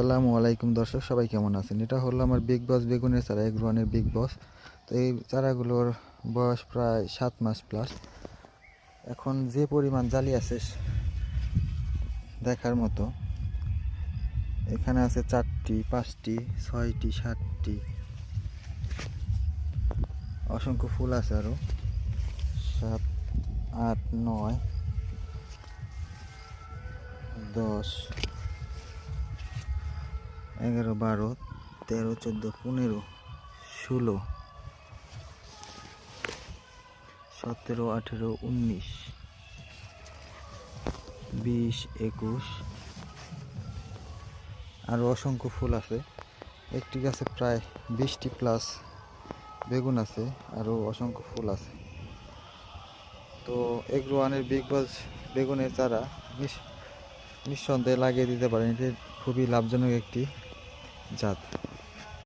আসসালামু আলাইকুম দর্শক, সবাই কেমন আছেন? এটা হলো আমার বিগ বস বেগুনের চারা, এগ্রোয়ানের বিগ বস। তো এই চারাগুলোর বয়স প্রায় 7 মাস প্লাস। এখন যে পরিমাণ জালি আছে দেখার মতো। এখানে আছে 4টি, 5টি, 6টি, 7টি, অসংখ্য ফুল আছে আরও 7, 8, 9, 10, 11, 12, 13, 14, 15, 16, 17, 18, 19, 20, 21, আরও অসংখ্য ফুল আছে। একটি গাছে প্রায় 20টি প্লাস বেগুন আছে, আরও অসংখ্য ফুল আছে। তো এগ্রোয়ানের বিগ বস বেগুনের চারা নিঃসন্দেহে লাগিয়ে দিতে পারেন। এটি খুবই লাভজনক একটি জাত।